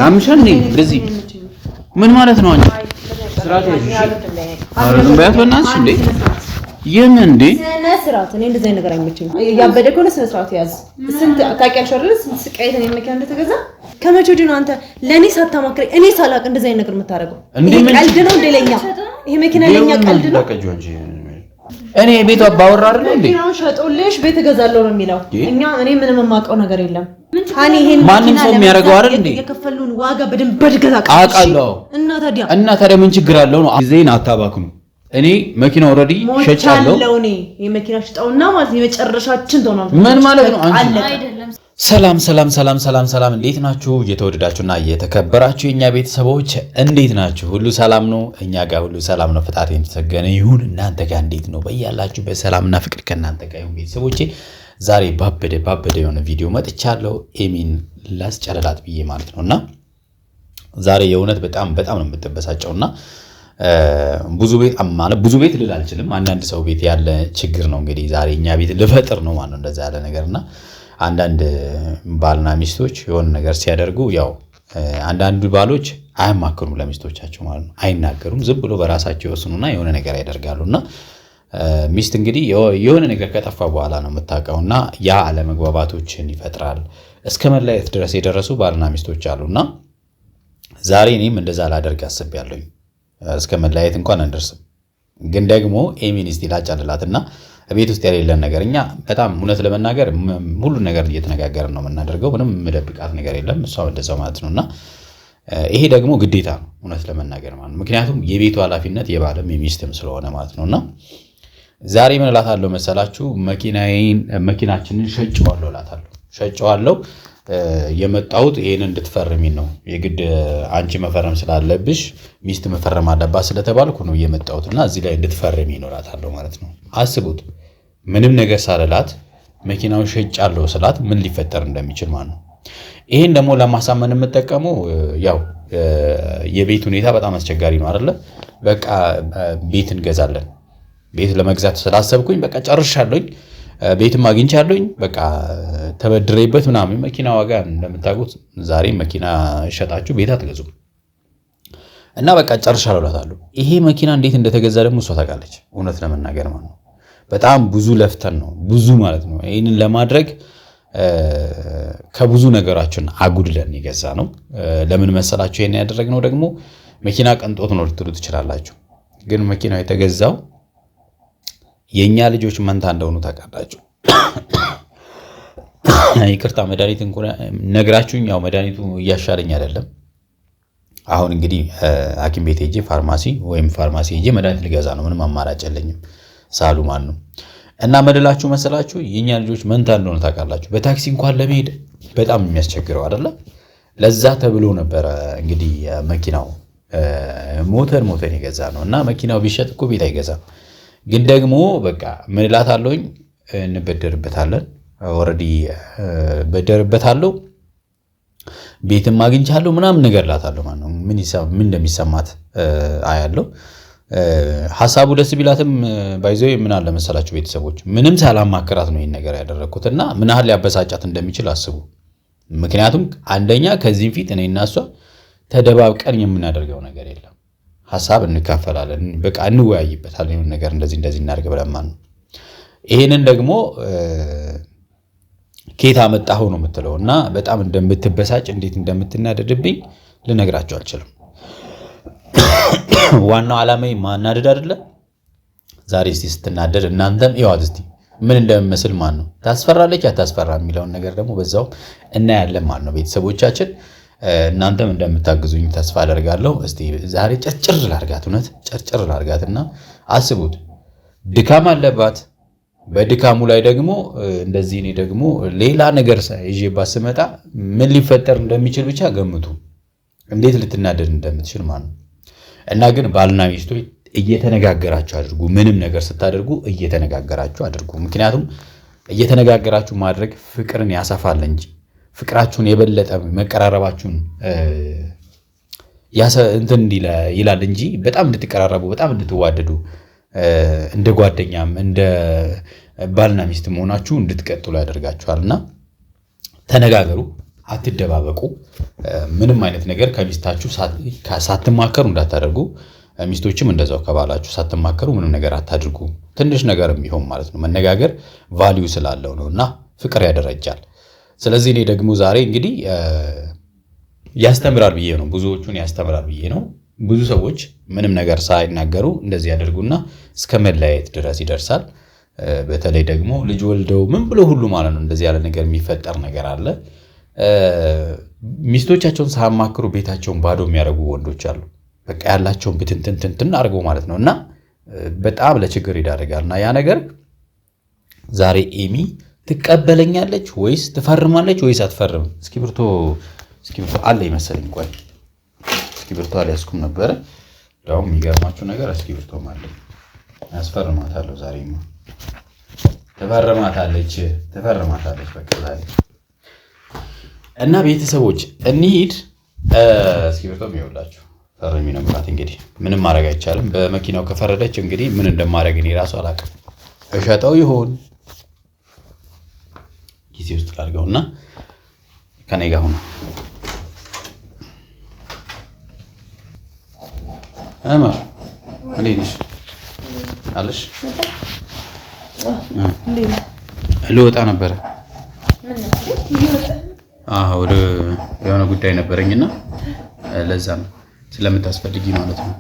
ያምሻል እንደዚህ ምን ማለት ነው አንቺ ስርዓት ያዥ አረም ባያት በእናትሽ እንዴ የምን እንዴ ስነ ስርዓት እኔ እንደዚህ ነገር አይመችኝም ያበደ ከሆነ ስነ ስርዓት ያዝ ስንት ታውቂያለሽ አይደል ስንት ስቃይተን የመኪና እንደተገዛ ከመቼ ወዲህ ነው አንተ ለኔ ሳታማክረኝ እኔ ሳላቅ እንደዚህ አይነት ነገር የምታደርገው ቀልድ ነው እንደለኛ ይሄ መኪና ለኛ ቀልድ ነው እኔ ቤቷ ባወራ አይደል እንዴ መኪናው ሸጦልሽ ቤት እገዛለሁ ነው የሚለው እኔ ምንም የማውቀው ነገር የለም ሃኒ ይሄን ማንም ሰው የሚያደርገው አይደል እንዴ የከፈሉን ዋጋ በደንብ በድገዛ አውቃለሁ እና ታዲያ ምን ችግር አለው ነው ጊዜን አታባክኑ እኔ መኪና ኦሬዲ ሸጫለሁ እኔ የመኪና ሽጣውና ማለት የመጨረሻችን ተሆነ ምን ማለት ነው አይደለም ሰላም እንዴት ናችሁ እየተወደዳችሁና እየተከበራችሁ የኛ ቤተሰቦች እንዴት ናችሁ ሁሉ ሰላም ነው እኛ ጋር ሁሉ ሰላም ነው ፈጣሪ የተሰገነ ይሁን እናንተ ጋር እንዴት ነው በእያላችሁ በሰላምና ፍቅር ከእናንተ ጋር ይሁን ቤተሰቦቼ ዛሬ ባበደ የሆነ ቪዲዮ መጥቻለሁ ኤሚን ላስጨረላት ብዬ ማለት ነውና ዛሬ የእውነት በጣም ነው የምትበሳጨውና ብዙ ቤት ልል አልችልም አንዳንድ ሰው ቤት ያለ ችግር ነው እንግዲህ ዛሬ እኛ ቤት ልፈጥር ነው ማለት ነው እንደዛ ያለ ነገርና አንዳንድ ባልና ሚስቶች የሆነ ነገር ሲያደርጉ ያው አንዳንድ ባሎች አያማክሩም ለሚስቶቻቸው ማለት ነው አይናገሩም ዝም ብሎ በራሳቸው ይወስኑና የሆነ ነገር ያደርጋሉና ሚስት እንግዲህ የሆነ ነገር ከጠፋ በኋላ ነው የምታውቀውና ያ አለመግባባቶችን ይፈጥራል እስከ መለያየት ድረስ የደረሱ ባልና ሚስቶች አሉና ዛሬ እኔም እንደዛ ላደርግ አስቤያለሁ እስከ መለያየት እንኳን አንደርስም ግን ደግሞ ኤሚን እስቲ ላጫለላትና ቤት ውስጥ ያለለን ነገርኛ በጣም እውነት ለመናገር ሁሉ ነገር እየተነጋገርን ነው የምናደርገው ምንም መደብቃት ነገር የለም እሷ እንደዛው ማለት ነውና ይሄ ደግሞ ግዴታ ነው እውነት ለመናገር ማለት ምክንያቱም የቤቱ ኃላፊነት የባለም የሚስትም ስለሆነ ማለት ነውና ዛሬ ምን እላታለሁ መሰላችሁ መኪናችንን ሸጨዋለሁ የመጣሁት ይሄን እንድትፈርሚ ነው የግድ አንቺ መፈረም ስላለብሽ ሚስት መፈረም አለባት ስለተባልኩ ነው የመጣሁትና እዚህ ላይ እንድትፈርሚ ነው እላታለሁ ማለት ነው አስቡት ምንም ነገር ሳልላት መኪናውን ሸጫለሁ ስላት ምን ሊፈጠር እንደሚችል ማለት ነው ይሄን ደግሞ ለማሳመን የምጠቀመው ያው የቤት ሁኔታ በጣም አስቸጋሪ ነው አይደለ በቃ ቤት እንገዛለን ቤት ለመግዛት ስላሰብኩኝ በቃ ጨርሻለሁኝ ቤትም አግኝቻለሁኝ በቃ ተበድሬበት ምናምን መኪና ዋጋ እንደምታውቁት ዛሬ መኪና ሸጣችሁ ቤት አትገዙም እና በቃ ጨርሻለሁ እላታለሁ ይሄ መኪና እንዴት እንደተገዛ ደግሞ እሷ ታውቃለች እውነት ለመናገር ማለት ነው በጣም ብዙ ለፍተን ነው ብዙ ማለት ነው ይሄንን ለማድረግ ከብዙ ነገራችን አጉድለን የገዛ ነው ለምን መሰላችሁ ይሄን ያደረግነው ደግሞ መኪና ቀንጦት ነው ልትሉ ትችላላችሁ ግን መኪናው የተገዛው የኛ ልጆች መንታ እንደሆኑ ታውቃላችሁ ይቅርታ መድኃኒት እንኳን ነግራችሁኝ ያው መድኃኒቱ እያሻለኝ አይደለም አሁን እንግዲህ ሐኪም ቤት ሄጄ ፋርማሲ ሄጄ መድኃኒት ልገዛ ነው ምንም አማራጭ የለኝም ሳሉ ማን ነው እና መደላችሁ መሰላችሁ የኛ ልጆች መንታ እንደሆኑ ታውቃላችሁ በታክሲ እንኳን ለመሄድ በጣም የሚያስቸግረው አይደለ ለዛ ተብሎ ነበር እንግዲህ መኪናው ሞተር የገዛ ነው እና መኪናው ቢሸጥ እኮ ቤት አይገዛም ግን ደግሞ በቃ ምን እላታለሁኝ እንበደርበታለን ኦሬዲ በደርበታለሁ ቤትም አግኝቻለሁ ምናምን ነገር እላታለሁ ማለት ነው ምን እንደሚሰማት አያለሁ ሐሳቡ ደስ ቢላትም ባይዘው ምን አለ መሰላችሁ ቤተሰቦች ምንም ሳላማከራት ነው ይሄን ነገር ያደረኩትና ምን ያህል ሊያበሳጫት እንደሚችል አስቡ ምክንያቱም አንደኛ ከዚህ ፊት እኔና እሷ ተደባብቀን የምናደርገው ነገር የለም ሐሳብ እንካፈላለን በቃ እንወያይበታለን ይሁን ነገር እንደዚህ እናድርግ ብለን ማለት ነው ይሄንን ደግሞ ኬታ መጣው ነው የምትለውና በጣም እንደምትበሳጭ እንዴት እንደምትናደድብኝ ልነግራችሁ አልችልም ዋናው ዓላማዬ ማናደድ አይደለ ዛሬ እስቲ ስትናደድ እናንተም ይዋት እስቲ ምን እንደምመስል ማለት ነው ታስፈራለች አታስፈራ የሚለውን ነገር ደግሞ በዛው እናያለን ማለት ነው ቤተሰቦቻችን እናንተም እንደምታግዙኝ ተስፋ አደርጋለሁ እስቲ ዛሬ ጨርጭር ላርጋትና አስቡት ድካም አለባት በድካሙ ላይ ደግሞ እንደዚህ እኔ ደግሞ ሌላ ነገር ይዤባት ስመጣ ምን ሊፈጠር እንደሚችል ብቻ ገምቱ እንዴት ልትናደድ እንደምትችል ማለት ነው እና ግን ባልና ሚስቶች እየተነጋገራችሁ አድርጉ ምንም ነገር ስታደርጉ እየተነጋገራችሁ አድርጉ ምክንያቱም እየተነጋገራችሁ ማድረግ ፍቅርን ያሰፋል እንጂ ፍቅራችሁን የበለጠ መቀራረባችሁን እንትን ይላል እንጂ በጣም እንድትቀራረቡ በጣም እንድትዋደዱ እንደ ጓደኛም እንደ ባልና ሚስት መሆናችሁ እንድትቀጥሉ ያደርጋችኋልና ተነጋገሩ አትደባበቁ። ምንም አይነት ነገር ከሚስታችሁ ሳትማከሩ እንዳታደርጉ። ሚስቶችም እንደዛው ከባላችሁ ሳትማከሩ ምንም ነገር አታድርጉ። ትንሽ ነገርም ቢሆን ማለት ነው። መነጋገር ቫልዩ ስላለው ነው እና ፍቅር ያደረጃል። ስለዚህ እኔ ደግሞ ዛሬ እንግዲህ ያስተምራል ብዬ ነው፣ ብዙዎቹን ያስተምራል ብዬ ነው። ብዙ ሰዎች ምንም ነገር ሳይናገሩ እንደዚህ ያደርጉና እስከ መለያየት ድረስ ይደርሳል። በተለይ ደግሞ ልጅ ወልደው ምን ብሎ ሁሉ ማለት ነው እንደዚህ ያለ ነገር የሚፈጠር ነገር አለ። ሚስቶቻቸውን ሳያማክሩ ቤታቸውን ባዶ የሚያደርጉ ወንዶች አሉ። በቃ ያላቸውን ብትንትንትን አድርገው ማለት ነው እና በጣም ለችግር ይዳርጋል። እና ያ ነገር ዛሬ ኤሚ ትቀበለኛለች ወይስ ትፈርማለች ወይስ አትፈርም? እስክሪብቶ አለ ይመስለኝ። ቆይ እስክሪብቶ አልያዝኩም ነበረ። ያው የሚገርማችሁ ነገር እስክሪብቶም አለ። ያስፈርማታለሁ ዛሬማ። ትፈርማታለች በቃ ዛሬ እና ቤተሰቦች እንሂድ። እስክሪብቶም ይኸውላችሁ ፈርሚ ነው ማለት እንግዲህ ምንም ማድረግ አይቻልም። በመኪናው ከፈረደች እንግዲህ ምን እንደማደርግ እኔ ራሱ አላውቅም። እሸጠው ይሆን ጊዜ ውስጥ ላድርገውና ከኔ ጋር ሆኖ እንዴት ነሽ አለሽ? ልወጣ ነበረ። ወደ የሆነ ጉዳይ ነበረኝና ለዛ ነው ስለምታስፈልጊ ማለት ነው።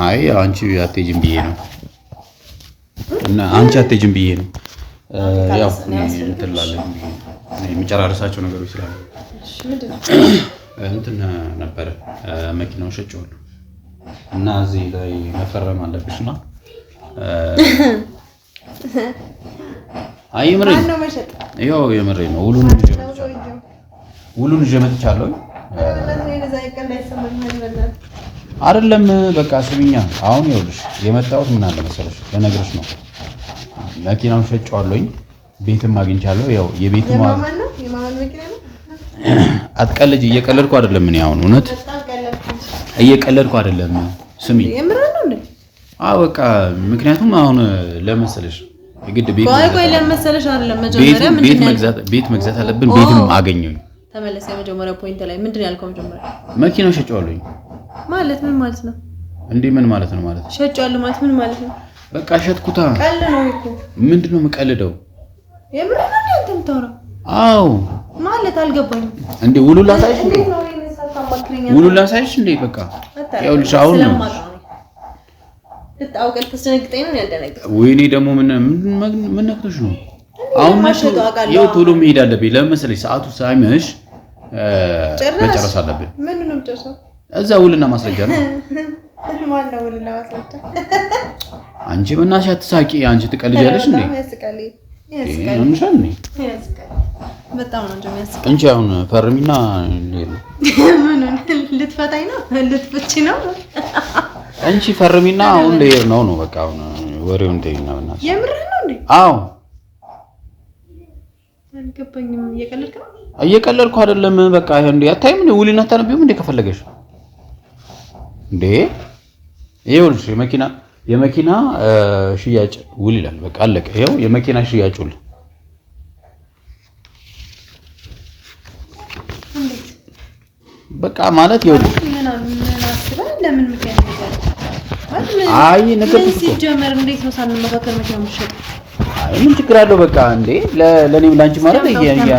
አይ አንቺ አትሄጂም ብዬ ነው እና አንቺ አትሄጂም ብዬ ነው። ያው እንትን እላለሁ የሚጨራርሳቸው ነገሮች ስላሉ እንትን ነበረ መኪናውን ሸጬዋለሁ እና እዚህ ላይ መፈረም አለብሽና አይ የምሬን ነው። ይኸው የምሬን ነው። ውሉን ይዤ መጥቻለሁ። አይደለም በቃ ስሚኛ፣ አሁን ይኸውልሽ የመጣሁት ምን አለ መሰለሽ ልነግርሽ ነው። መኪናውን ሸጬዋለሁኝ፣ ቤትም አግኝቻለሁ። ያው የቤቱ አትቀልጅ። እየቀለድኩ አይደለም። እኔ አሁን እውነት እየቀለድኩ አይደለም። ስሚ በቃ ምክንያቱም አሁን ለመሰለሽ የግድ ቆይ ለመሰለሽ አይደለም። መጀመሪያ ቤት መግዛት አለብን። ቤትም አገኘሁኝ። ተመለሰ። የመጀመሪያ ፖይንት ላይ ምንድን ያልከው? መጀመሪያ መኪናው ሸጬዋለሁኝ ማለት ምን ማለት ነው እንዴ? ምን ማለት ነው ማለት ሸጬዋለሁ ማለት ምን ማለት ነው? በቃ ሸጥኩታ። ቀልድ ነው እኮ። ምንድነው የምቀልደው? የምር ነው አንተ የምታወራው? አዎ ማለት አልገባኝም። እንዴ ውሉን ላሳይሽ እንዴ? ውሉን ላሳይሽ እንዴ? በቃ ይኸውልሽ አሁን ልታውቀል ተስነግጠኝ ነው ያልደነገጥኩት። ወይኔ ደግሞ ምን ነክቶሽ ነው? አሁን ይኸው ቶሎ መሄድ አለብኝ። ለምን መሰለሽ ሰዓቱ ሳይመሽ መጨረስ አለብን። ምን ነው የምጨርሰው? እዛ ውልና ማስረጃ ነው። ማን ነው ውልና ማስረጃ? አንቺ በእናትሽ አትሳቂ። አንቺ ትቀልጃለሽ እንዴ? በጣም ነው የሚያስቀው። እንጂ አሁን ፈርሚና ምን ልትፈታኝ ነው? ልትፈቺ ነው? አንቺ ፈርሚና አሁን ልሄድ ነው በቃ። አሁን ወሬውን ተይና በእናትሽ። የምር ነው እንዴ? አዎ አልገባኝም። እየቀለድክ ነው? እየቀለድኩ አይደለም። በቃ ይሄ እንዴ አታይም እንዴ? ውልና አታነቢውም እንዴ? ከፈለገሽ እንዴ ይኸውልሽ የመኪና ሽያጭ ውል ይላል። በቃ አለቀ። ይኸው የመኪና ሽያጭ ውል። በቃ ማለት ይኸውልሽ ለምን ምክንያት ነገር አይ ነገር ሲጀመር እንዴት ነው ሳንመካከር መኪና የምትሸጠው? ምን ችግር አለው? በቃ እንዴ ለኔም ላንቺ ማለት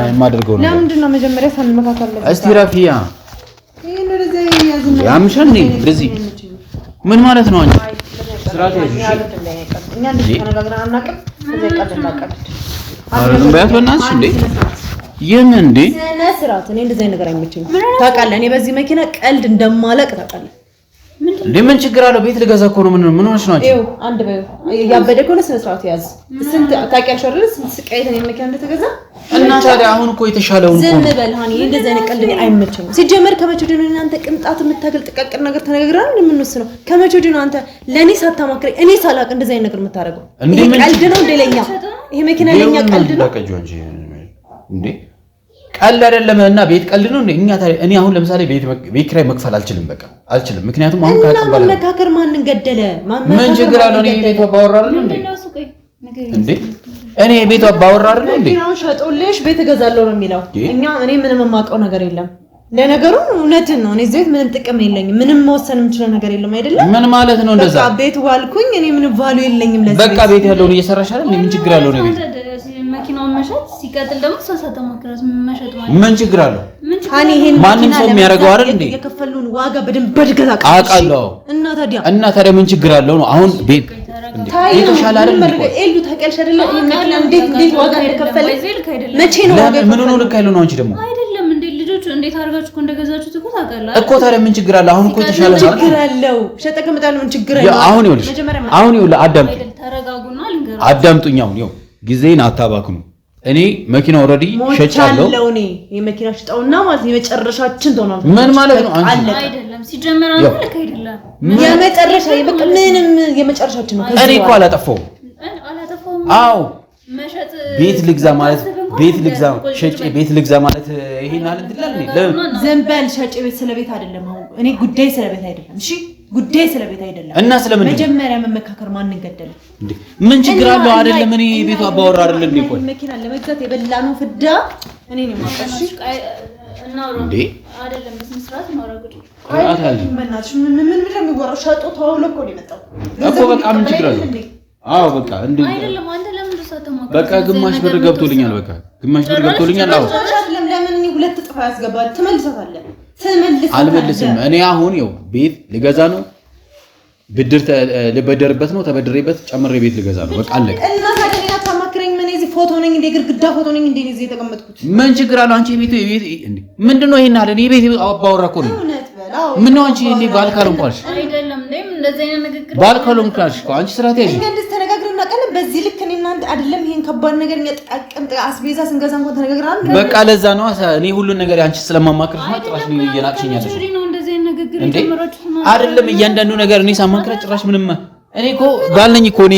የማደርገው ነው። ለምንድን ነው መጀመሪያ ሳንመካከር ለምን? እስቲ ረፊያ ያምሻል ነኝ እንደዚህ ምን ማለት ነው? አንቺ ስርዓት ያዥ። እኛ እንደዚህ ተነጋግረን አናውቅም። ዝም በያት በእናትሽ። እንዴ የምን እንዴ ስነ ስርዓት። እኔ እንደዚህ ነገር አይመችኝም ታውቃለህ። እኔ በዚህ መኪና ቀልድ እንደማለቅ ታውቃለህ። እንዴ ምን ችግር አለው? ቤት ልገዛ እኮ ነው። ምን ሆነሽ ነው አንቺ? ይኸው አንድ በይው ያበደ ከሆነ ስነ ስርዓት ያዝ። ስንት ታውቂያለሽ አይደል? ስንት ስቃይተን የመኪና እንደተገዛ እና ታዲያ አሁን እኮ የተሻለውን እኮ ዝም በል ሃኒ። እንደዚህ አይነት ቀልድ እኔ አይመችኝም። ሲጀመር ከመቼ ወዲህ ነው እናንተ ቅንጣት የምታገል ጥቃቅር ነገር ተነጋግረን የምንወስነው? ከመቼ ወዲህ ነው አንተ ለኔ ሳታማክረኝ እኔ ሳላቅ እንደዚህ አይነት ነገር የምታደርገው? ይሄ ቀልድ ነው እንደ ለኛ? ይሄ መኪና ለኛ ቀልድ ነው እንዴ? ቀልድ አይደለም። እና ቤት ቀልድ ነው እንዴ? እኔ አሁን ለምሳሌ ቤት ኪራይ መክፈል አልችልም። በቃ አልችልም። ምክንያቱም አሁን ካቀበለ መካከር ማንን ገደለ? ምን ችግር አለው? እኔ ቤት ባወራ አይደል እንዴ? እንዴ እኔ ቤቷ ባወራ አይደል እንዴ? መኪናውን ሸጦልሽ ቤት እገዛለሁ ነው የሚለው። እኔ ምንም የማውቀው ነገር የለም። ለነገሩ እውነትን ነው። እኔ ዘይት ምንም ጥቅም የለኝም። ምንም መወሰን የምችለው ነገር የለም አይደለም። ምን ማለት ነው እንደዛ? በቃ ቤት ዋልኩኝ እኔ ምንም ቫሉ የለኝም ለዚህ። በቃ ቤት ያለውን እየሰራሽ አይደል? ምን ችግር አለው ነው ቤት? መኪናውን መሸጥ ሲቀጥል ደግሞ ሰሳተ ማከራስ መሸጥ ማለት ምን ችግር አለው? አኒ ይሄን ማንም ሰው የሚያደርገው አይደል እንዴ? የከፈሉን ዋጋ በደንብ በድገዛ አውቃለሁ። እና ታዲያ ምን ችግር አለው ነው? አሁን ቤት እንዴ የተሻለ አይደል እንዴ? ኤሉ ታውቂያለሽ አይደል? ይሄ መኪና እንዴት ዋጋ እንደከፈለ መቼ ነው ዋጋ? ምን ነው ልክ አይደለም ነው አንቺ ደግሞ አይደለም እንዴ ልጆቹ እንዴት አድርጋችሁ እንደገዛችሁት እኮ ታውቃለህ እኮ። ታዲያ ምን ችግር አለው? አሁን እኮ የተሻለ ነው። ችግር አለው። ሸጠ ከመጣለ ምን ችግር አለው? አሁን ይኸውልሽ አዳምጡ፣ ተረጋጉና ልንገር፣ አዳምጡኝ። አሁን ይኸው ጊዜን አታባክኑ። እኔ መኪና ኦልሬዲ ሸጫለሁ። እኔ የመኪና ሽጣውና ማለት የመጨረሻችን ተሆናል። ምን ማለት ነው? አይደለም ሲጀመር አንተ ልክ አይደለም። የመጨረሻ በቃ ምንም የመጨረሻችን ነው። እኔ እኮ አላጠፋሁም። አዎ ቤት ልግዛ ማለት ቤት ልግዛ ሸጬ ቤት ልግዛ ማለት ይሄን አለ እንድላል ዝም በል። ሸጬ ቤት ስለ ቤት አይደለም። አሁን እኔ ጉዳይ ስለ ቤት አይደለም። እሺ ጉዳይ ስለ ቤት አይደለም። እና ስለምን መጀመሪያ መመካከር ማንን ገደለ እንዴ? ምን ችግር አለው? አይደለም እኔ ቤቱ አባወራ አይደለም እንዴ? ቆይ መኪና ለመግዛት የበላነው ፍዳ እኔ ነኝ ማቀሽ እና እንዴ አይደለም በስነ ስርዓት ነው አረጋግጥ በእናትሽ ምን የሚወራው ሸጦ ተዋውሎ እኮ ነው የመጣው እኮ። በቃ ምን ችግር አለው? አዎ በቃ እንዴ አይደለም አንተ ለምን ተሳተማከ? በቃ ግማሽ ብር ገብቶልኛል። በቃ ግማሽ ብር ገብቶልኛል። አዎ ለምን እኔ ሁለት ጥፋ ያስገባል? ትመልሳታለህ። አልመልስም። እኔ አሁን ይኸው ቤት ልገዛ ነው። ብድር ልበደርበት ነው። ተበድሬበት ጨምሬ ቤት ልገዛ ነው። በቃ አለቀ። እና ታዲያ ታማክረኝ ምን እዚህ ፎቶ ነኝ እንደ ግድግዳ ፎቶ ነኝ እንደ እዚህ የተቀመጥኩት ምን ችግር አለው? አንቺ ቤት እንዴ ምንድነው ይሄን አለ? እኔ ቤት አባወራ እኮ ነኝ። ምን ነው አንቺ እንዴ ባልካል እንኳንሽ አይደለም እንዴ እንደዚህ አይነት ንግግር ባልካል እንኳንሽ እኮ አንቺ ስራት ያጂ እኛ እንደዚህ ተነጋግረን እናውቃለን። በዚህ ልክ እኔ እናንተ አይደለም ይሄን ከባድ ነገር እኛ ጥቃቅን አስቤዛ ስንገዛ እንኳን ተነጋግረን በቃ ለዛ ነው እኔ ሁሉን ነገር አንቺ ስለማማክርሽ ነው። ጭራሽ ነው እየናቅሽኛለሽ አይደለም እያንዳንዱ ነገር እኔ ሳማክራ ጭራሽ ምንም እኔ እኮ ባልነኝ እኮ እኔ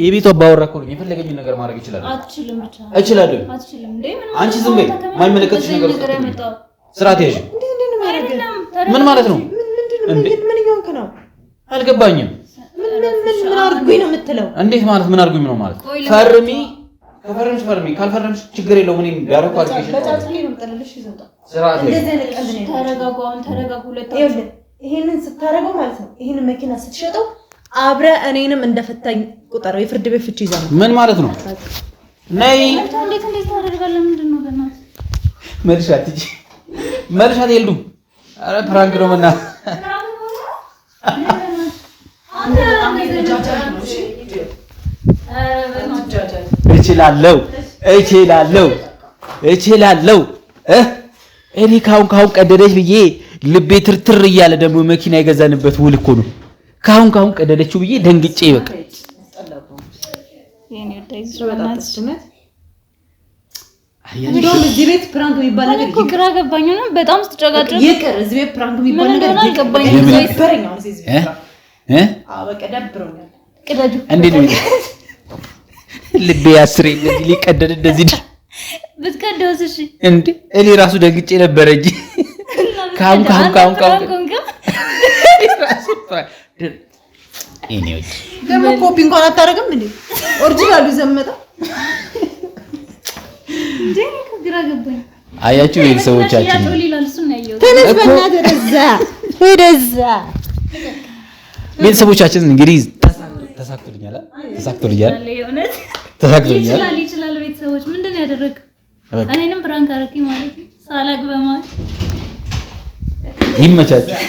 የቤቱ አባወራ እኮ ነኝ። የፈለገኝን ነገር ማድረግ ይችላል። አትችልም ብቻ እችላለሁ። አትችልም እንዴ አንቺ ዝም በይ። ማይመለከትሽ ነገር ስራት ያጂ ምን ማለት ነው እንዴ? ምን ይሆንክ ነው? አልገባኝም። ምን አርጉኝ ነው የምትለው? እንዴት ማለት ምን አርጉኝ ነው ማለት? ፈርሚ ከፈረምሽ ፈርሚ፣ ካልፈረምሽ ችግር የለውም። እኔ ዳረኩ አድርገሽ በጫጭሌ ነው ጠለልሽ ይዘውጣ ስራት ተረጋጉ ሁለታችሁ። ይሄንን ስታረገው ማለት ነው ይሄንን መኪና ስትሸጠው አብረ እኔንም እንደፈታኝ ቁጠረው። የፍርድ ቤት ፍቺ ይዘው ምን ማለት ነው? ነይ እንዴት ታደርጋለህ? ምንድነው በእናትህ መልሻት እንጂ መልሻት የሉም። አረ ፕራንክ ነው እና እችላለሁ እኔ ካሁን ቀደደች ብዬ ልቤ ትርትር እያለ ደግሞ መኪና የገዛንበት ውል እኮ ነው። ካሁን ቀደደችው ብዬ ደንግጬ በቃ እንደውም እዚህ ቤት ፕራንክ የሚባል ነገር እኮ ግራ ገባኝ ነው። በጣም ስትጨጋጨቅ ይቅር። እዚህ ቤት ፕራንክ የሚባል ነገር ገባኝ ይበረኛው እዚህ በቃ ደብሮኛል። ቅደዱ እንዴት ነው ልቤ አስሬ እንደዚህ ሊቀደድ እንደዚህ ብትቀደውስ? እሺ እንዴ እኔ ራሱ ደንግጬ ነበረ እንጂ ካሁን ደግሞ ኮፒ እንኳን አታረግም እንዴ? ኦሪጂናሉ ዘመጣ እንዴ ግራ ገባኝ። አያችሁ ቤተሰቦቻችን ተነስ በእናትህ ወደዛ ቤተሰቦቻችን እንግዲህ ተሳክቶልኛል። ይችላል ቤተሰቦች ምንድን ነው ያደረግ? እኔንም ፕራንክ አረኪ ማለት ሳላግ በማለት ይመቻችሁ።